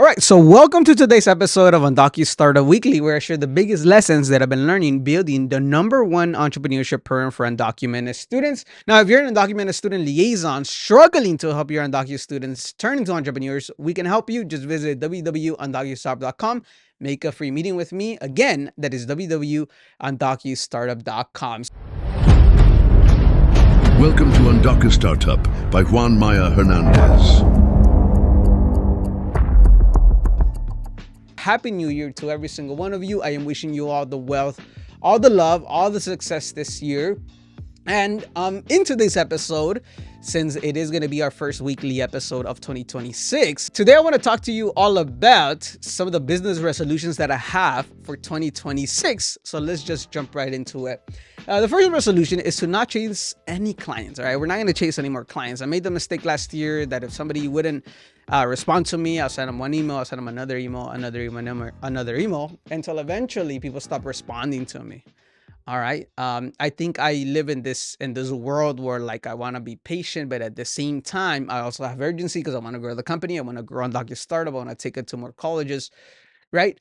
right, so welcome to today's episode of UndocuStartup Weekly, where I share the biggest lessons that I've been learning building the #1 entrepreneurship program for undocumented students. Now, if you're an undocumented student liaison struggling to help your undocumented students turn into entrepreneurs, we can help you. Just visit www.undocuStartup.com. Make a free meeting with me. Again, that is www.undocuStartup.com. Welcome to UndocuStartup by Juan Maya Hernandez. Happy New Year to every single one of you. I am wishing you all the wealth, all the love, all the success this year. And in today's episode, since it is going to be our first weekly episode of 2026, today I want to talk to you all about some of the business resolutions that I have for 2026. So let's just jump right into it. The first resolution is to not chase any clients. All right, we're not going to chase any more clients. I made the mistake last year that if somebody wouldn't respond to me, I'll send them one email, I'll send them another email, another email, until eventually people stop responding to me. All right. I think I live in this world where like I want to be patient, but at the same time, I also have urgency because I want to grow the company. I want to grow UndocuStartup. I want to take it to more colleges. Right.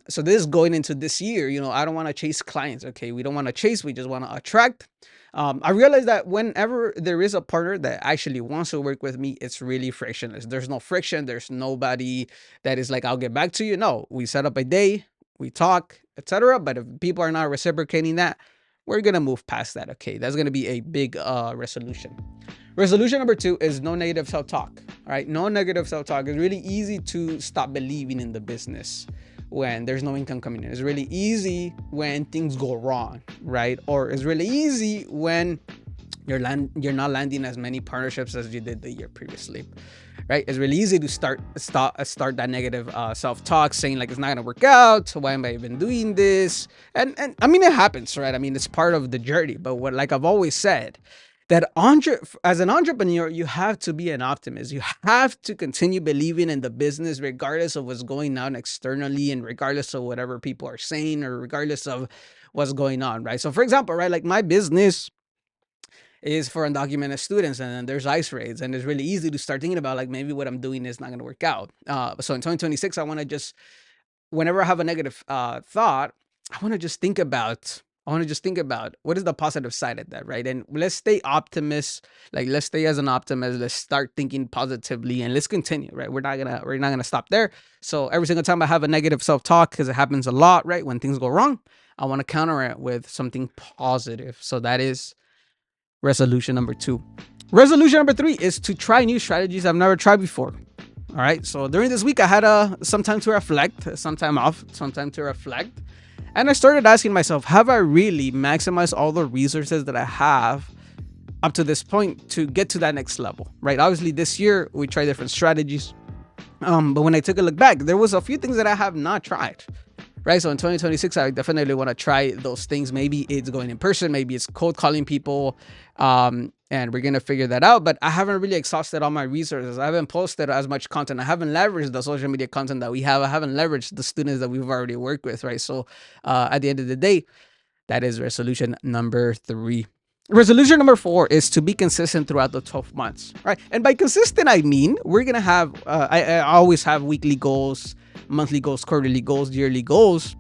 So this is going into this year, I don't want to chase clients. Okay. We don't want to chase. We just want to attract. I realize that whenever there is a partner that actually wants to work with me, it's really frictionless. There's no friction. There's nobody that is like, I'll get back to you. No, we set up a day, we talk, etc. But if people are not reciprocating that, we're going to move past that. Okay. That's going to be a big resolution. Resolution number 2 is no negative self-talk. All right. No negative self-talk. It's really easy to stop believing in the business when there's no income coming in. It's really easy when things go wrong, right? Or it's really easy when you're not landing as many partnerships as you did the year previously, right? It's really easy to start that negative self-talk, saying like it's not gonna work out. So why am I even doing this? And I mean, it happens, right? I mean, it's part of the journey. But what, like I've always said, that as an entrepreneur, you have to be an optimist. You have to continue believing in the business, regardless of what's going on externally and regardless of whatever people are saying or regardless of what's going on, right? So for example, right, like my business is for undocumented students, and then there's ICE raids, and it's really easy to start thinking about like maybe what I'm doing is not going to work out. So in 2026, I want to just, whenever I have a negative thought, I want to just think about what is the positive side of that, right? And let's stay optimists. Like let's stay as an optimist. Let's start thinking positively and let's continue, right? We're not gonna stop there. So every single time I have a negative self-talk, because it happens a lot, right? When things go wrong, I want to counter it with something positive. So that is resolution number 2. Resolution number 3 is to try new strategies I've never tried before. All right. So during this week, I had some time to reflect, some time off, some time to reflect. And I started asking myself, have I really maximized all the resources that I have up to this point to get to that next level, right? Obviously, this year, we tried different strategies. But when I took a look back, there was a few things that I have not tried, right? So in 2026, I definitely want to try those things. Maybe it's going in person. Maybe it's cold calling people. And we're going to figure that out. But I haven't really exhausted all my resources. I haven't posted as much content. I haven't leveraged the social media content that we have. I haven't leveraged the students that we've already worked with, right? So at the end of the day, that is resolution number 3. Resolution number 4 is to be consistent throughout the 12 months, right? And by consistent, I mean, we're going to have, I always have weekly goals, monthly goals, quarterly goals, yearly goals.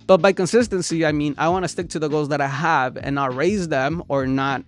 But by consistency, I mean, I want to stick to the goals that I have and not raise them or not,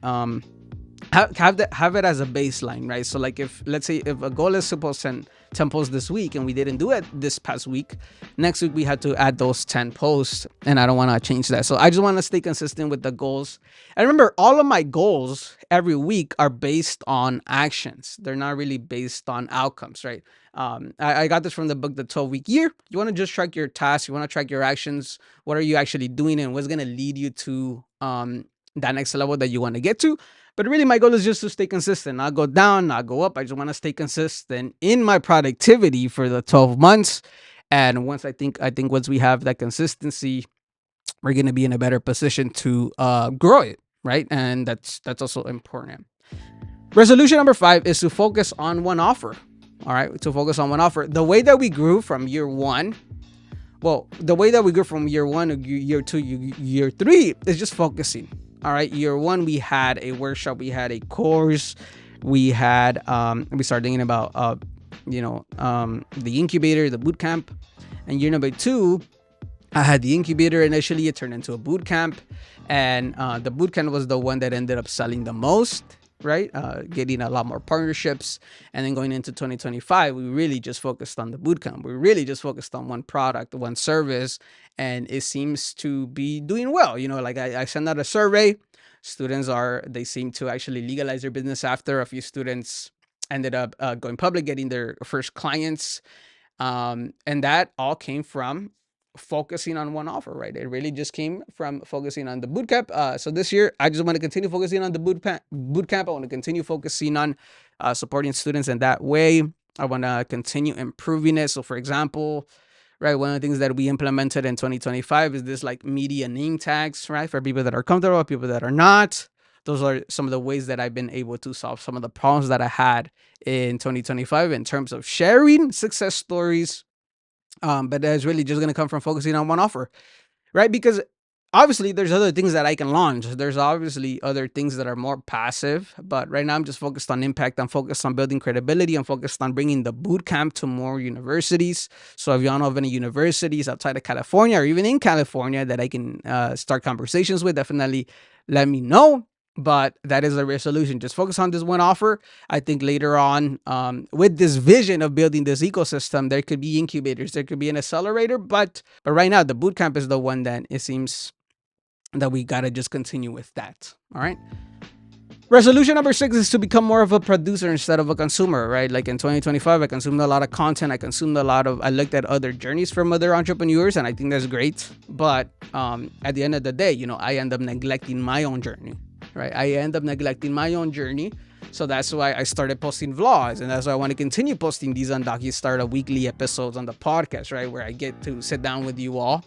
have it as a baseline, right? So like let's say if a goal is supposed to send 10 posts this week and we didn't do it this past week, next week we had to add those 10 posts, and I don't want to change that. So I just want to stay consistent with the goals. And remember, all of my goals every week are based on actions. They're not really based on outcomes, right? I got this from the book, The 12-Week Year. You want to just track your tasks. You want to track your actions. What are you actually doing and what's going to lead you to that next level that you want to get to? But really, my goal is just to stay consistent, not go down, not go up. I just want to stay consistent in my productivity for the 12 months. And once I think once we have that consistency, we're going to be in a better position to grow it, right? And that's also important. Resolution number 5 is to focus on one offer. All right, to focus on one offer. The way that we grew from year 1, to year 2, year 3 is just focusing. All right, year 1, we had a workshop, we had a course, we started thinking about the incubator, the bootcamp. And year number 2, I had the incubator initially. It turned into a boot camp, and the boot camp was the one that ended up selling the most, right? Getting a lot more partnerships, and then going into 2025, we really just focused on the boot camp. We really just focused on one product, one service, and it seems to be doing well. Like I sent out a survey. They seem to actually legalize their business after. A few students ended up going public, getting their first clients, and that all came from focusing on one offer, right? It really just came from focusing on the bootcamp. So this year, I just want to continue focusing on the bootcamp. I want to continue focusing on supporting students in that way. I want to continue improving it. So, for example, right, one of the things that we implemented in 2025 is this like media name tags, right, for people that are comfortable, people that are not. Those are some of the ways that I've been able to solve some of the problems that I had in 2025 in terms of sharing success stories. But that's really just going to come from focusing on one offer, right? Because obviously there's other things that I can launch. There's obviously other things that are more passive, but right now I'm just focused on impact. I'm focused on building credibility. I'm focused on bringing the boot camp to more universities. So if you don't know of any universities outside of California or even in California that I can start conversations with, definitely let me know. But that is a resolution. Just focus on this one offer. I think later on, with this vision of building this ecosystem, there could be incubators, there could be an accelerator. But right now, the bootcamp is the one that it seems that we gotta just continue with that. All right. Resolution number 6 is to become more of a producer instead of a consumer, right? Like in 2025, I consumed a lot of content. I looked at other journeys from other entrepreneurs, and I think that's great. But at the end of the day, I end up neglecting my own journey, right? So that's why I started posting vlogs, and that's why I want to continue posting these UndocuStartup Weekly episodes on the podcast, right? Where I get to sit down with you all.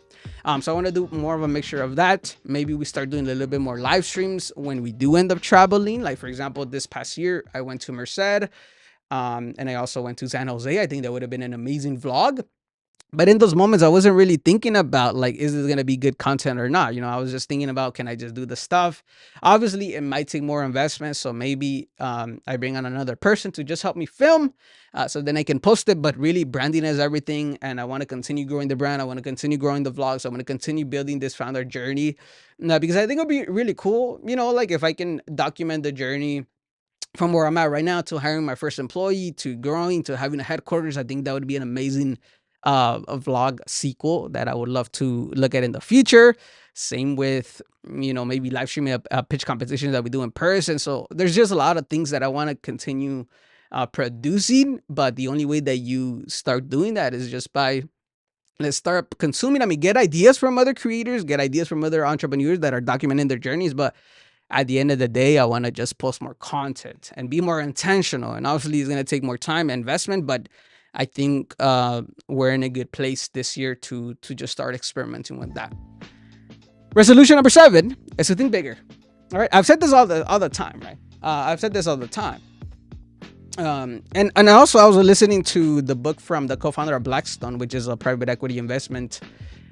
So I want to do more of a mixture of that. Maybe we start doing a little bit more live streams when we do end up traveling. Like, for example, this past year, I went to Merced, and I also went to San Jose. I think that would have been an amazing vlog. But in those moments, I wasn't really thinking about, like, is this going to be good content or not? I was just thinking about, can I just do the stuff? Obviously, it might take more investment. So maybe I bring on another person to just help me film, so then I can post it. But really, branding is everything. And I want to continue growing the brand. I want to continue growing the vlogs. I want to continue building this founder journey. Because I think it'll be really cool, like if I can document the journey from where I'm at right now to hiring my first employee, to growing, to having a headquarters. I think that would be an amazing a vlog sequel that I would love to look at in the future. Same with, maybe live streaming a pitch competitions that we do in person. So there's just a lot of things that I want to continue producing. But the only way that you start doing that is just by, let's start consuming. Get ideas from other creators, get ideas from other entrepreneurs that are documenting their journeys. But at the end of the day, I want to just post more content and be more intentional. And obviously, it's going to take more time and investment, but I think we're in a good place this year to just start experimenting with that. Resolution number 7 is to think bigger. All right, I've said this all the time, right? And also I was listening to the book from the co-founder of Blackstone, which is a private equity investment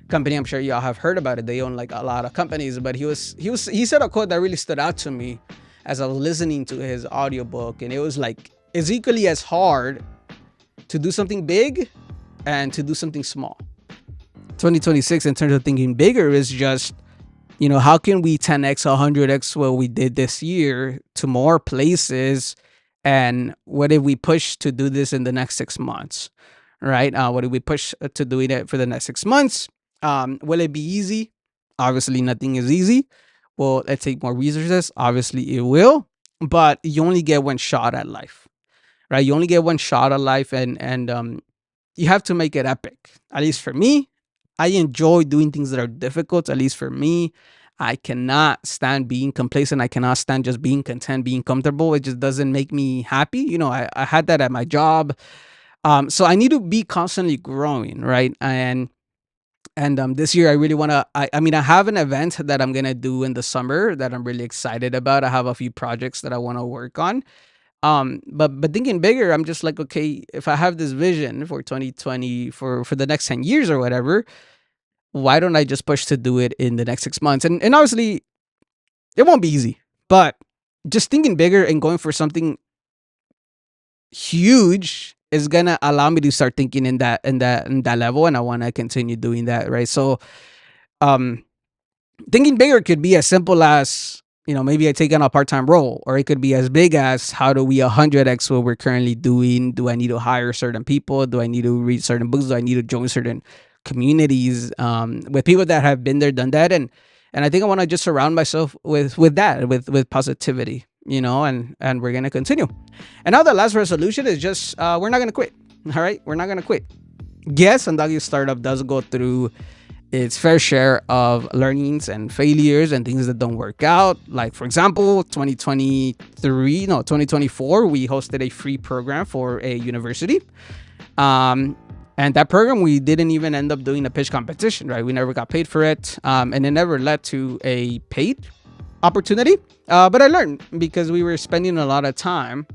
company. I'm sure y'all have heard about it. They own like a lot of companies, but he said a quote that really stood out to me as I was listening to his audiobook, and it was like, it's equally as hard to do something big and to do something small. 2026 in terms of thinking bigger is just, how can we 10x, 100x what we did this year to more places? And what if we push to do this in the next 6 months, right? What if we push to doing it for the next 6 months? Will it be easy? Obviously, nothing is easy. Will it take more resources? Obviously, it will. But you only get one shot at life, right? You only get one shot at life, and you have to make it epic. At least for me, I enjoy doing things that are difficult. At least for me, I cannot stand being complacent. I cannot stand just being content, being comfortable. It just doesn't make me happy. I had that at my job. So I need to be constantly growing, right? And this year I really want to, I have an event that I'm going to do in the summer that I'm really excited about. I have a few projects that I want to work on. But thinking bigger, I'm just like, okay, if I have this vision for 2020, for the next 10 years or whatever, why don't I just push to do it in the next 6 months? And obviously it won't be easy, but just thinking bigger and going for something huge is gonna allow me to start thinking in that level, and I want to continue doing that, right? So um thinking bigger could be as simple as, maybe I take on a part-time role, or it could be as big as, how do we 100x what we're currently doing? Do I need to hire certain people? Do I need to read certain books? Do I need to join certain communities with people that have been there, done that? And I think I want to just surround myself with that, with positivity, and we're gonna continue. And now the last resolution is just, we're not gonna quit. All right, we're not gonna quit. Yes, Undocumented Startup does go through its fair share of learnings and failures and things that don't work out. Like, for example, 2024, we hosted a free program for a university. And that program, we didn't even end up doing a pitch competition, right? We never got paid for it. And it never led to a paid opportunity. But I learned because we were spending a lot of time.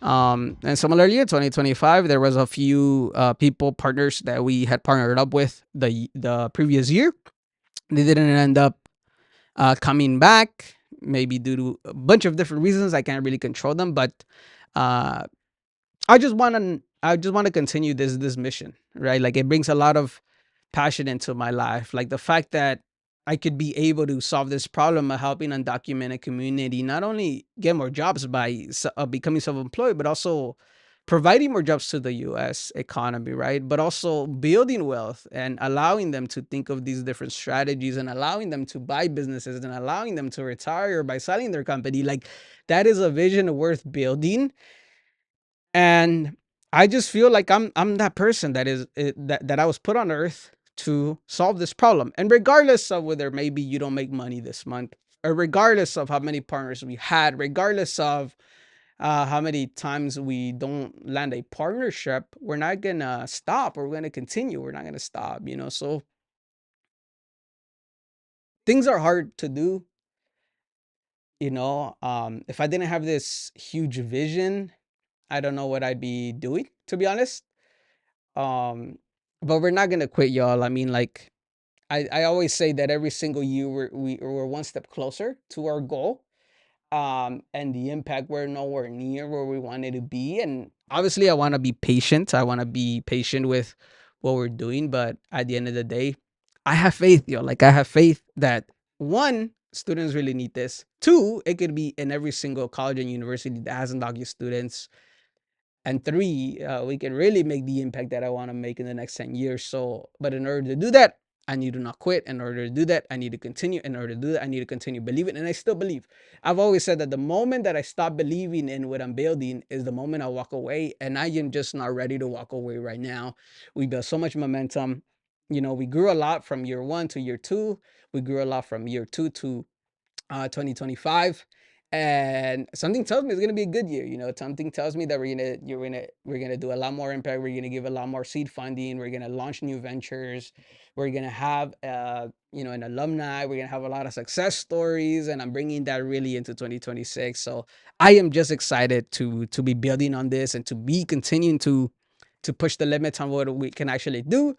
And similarly, in 2025, there was a few partners that we had partnered up with the previous year. They didn't end up coming back, maybe due to a bunch of different reasons. I can't really control them, but uh, I just want to continue this mission, right? Like, it brings a lot of passion into my life. Like, the fact that I could be able to solve this problem of helping undocumented community not only get more jobs by becoming self-employed, but also providing more jobs to the U.S. economy, right? But also building wealth and allowing them to think of these different strategies, and allowing them to buy businesses, and allowing them to retire by selling their company. Like, that is a vision worth building. And I just feel like I'm that person that I was put on earth to solve this problem. And regardless of whether maybe you don't make money this month, or regardless of how many partners we had, regardless of how many times we don't land a partnership, we're not gonna stop. We're gonna continue. We're not gonna stop. So things are hard to do. If I didn't have this huge vision, I don't know what I'd be doing, to be honest. Um, but we're not gonna quit, y'all. I mean, like, I always say that every single year we're one step closer to our goal. And the impact, we're nowhere near where we wanted to be. And obviously, I want to be patient. I want to be patient with what we're doing. But at the end of the day, I have faith, yo. Like, I have faith that, one, students really need this. Two, it could be in every single college and university that has undocumented students. And three, we can really make the impact that I want to make in the next 10 years. So, but in order to do that, I need to not quit. In order to do that, I need to continue. In order to do that, I need to continue believing. And I still believe. I've always said that the moment that I stop believing in what I'm building is the moment I walk away. And I am just not ready to walk away right now. We built so much momentum. We grew a lot from year one to year two. We grew a lot from year two to 2025. And something tells me it's gonna be a good year. Something tells me that we're gonna do a lot more impact. We're gonna give a lot more seed funding. We're gonna launch new ventures. We're gonna have an alumni. We're gonna have a lot of success stories, and I'm bringing that really into 2026. So I am just excited to be building on this, and to be continuing to push the limits on what we can actually do,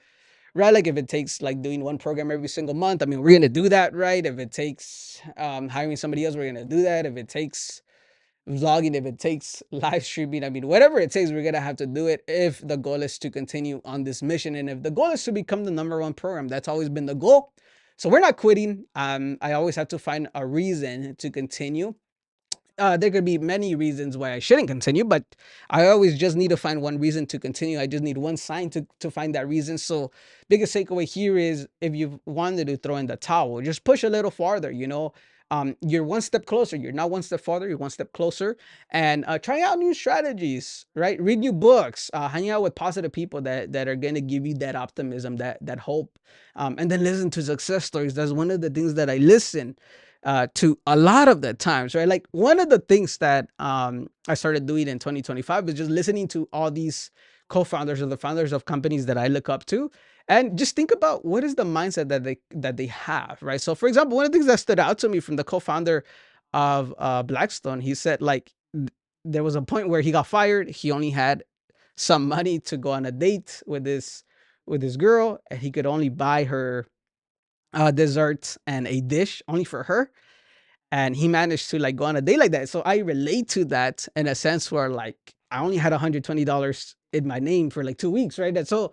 right? Like, if it takes, like, doing one program every single month, I mean, we're gonna do that, right? If it takes hiring somebody else, we're gonna do that. If it takes vlogging, if it takes live streaming, I mean, whatever it takes, we're gonna have to do it, if the goal is to continue on this mission, and if the goal is to become the number one program. That's always been the goal. So we're not quitting. I always have to find a reason to continue. There could be many reasons why I shouldn't continue, but I always just need to find one reason to continue. I just need one sign to find that reason. So, biggest takeaway here is, if you wanted to throw in the towel, just push a little farther. You're one step closer. You're not one step farther. You're one step closer. And try out new strategies, right? Read new books. Hang out with positive people that are gonna give you that optimism, that hope. And then listen to success stories. That's one of the things that I listen to a lot of the times, right? Like, one of the things that I started doing in 2025 is just listening to all these co-founders, or the founders of companies that I look up to, and just think about what is the mindset that they have, right? So, for example, one of the things that stood out to me from the co-founder of Blackstone, he said, like, there was a point where he got fired. He only had some money to go on a date with this girl, and he could only buy her desserts and a dish only for her. And he managed to, like, go on a day like that. So I relate to that in a sense where, like, I only had $120 in my name for like 2 weeks, right? And so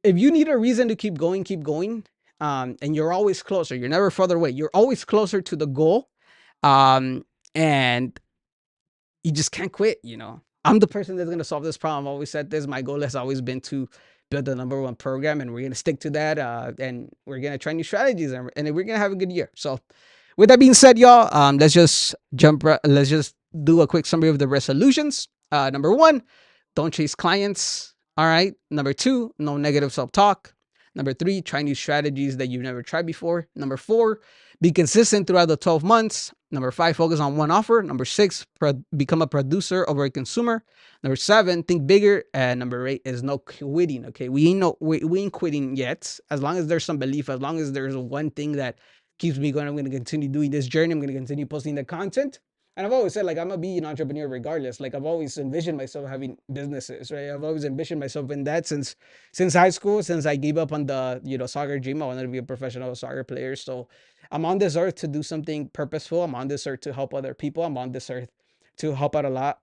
if you need a reason to keep going, keep going. And you're always closer. You're never further away. You're always closer to the goal. And you just can't quit, you know. I'm the person that's gonna solve this problem. I've always said this. My goal has always been to build the number one program, and we're gonna stick to that. And we're gonna try new strategies, and we're gonna have a good year. So, with that being said, y'all, let's just jump. Let's just do a quick summary of the resolutions. Number one, don't chase clients. All right. Number two, no negative self talk. Number three, try new strategies that you've never tried before. Number four, be consistent throughout the 12 months. Number five, focus on one offer. Number six, become a producer over a consumer. Number seven, think bigger. And number eight is no quitting. Okay, we ain't quitting yet. As long as there's some belief, as long as there's one thing that keeps me going, I'm going to continue doing this journey. I'm going to continue posting the content. And I've always said, like, I'm gonna be an entrepreneur regardless. Like, I've always envisioned myself having businesses, right? I've always envisioned myself in that since high school, since I gave up on the soccer dream. I wanted to be a professional soccer player. So I'm on this earth to do something purposeful. I'm on this earth to help other people. I'm on this earth to help out a lot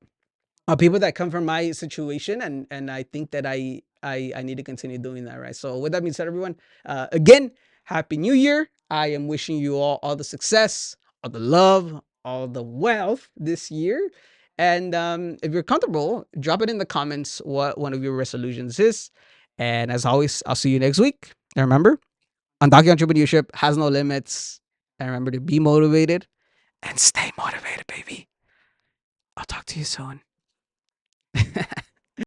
people that come from my situation, and I think that I need to continue doing that, right? So with that being said, everyone, again, happy new year. I am wishing you all the success, all the love, all the wealth this year. And if you're comfortable, drop it in the comments what one of your resolutions is. And as always, I'll see you next week. And remember, undocumented entrepreneurship has no limits. And remember to be motivated and stay motivated, baby. I'll talk to you soon.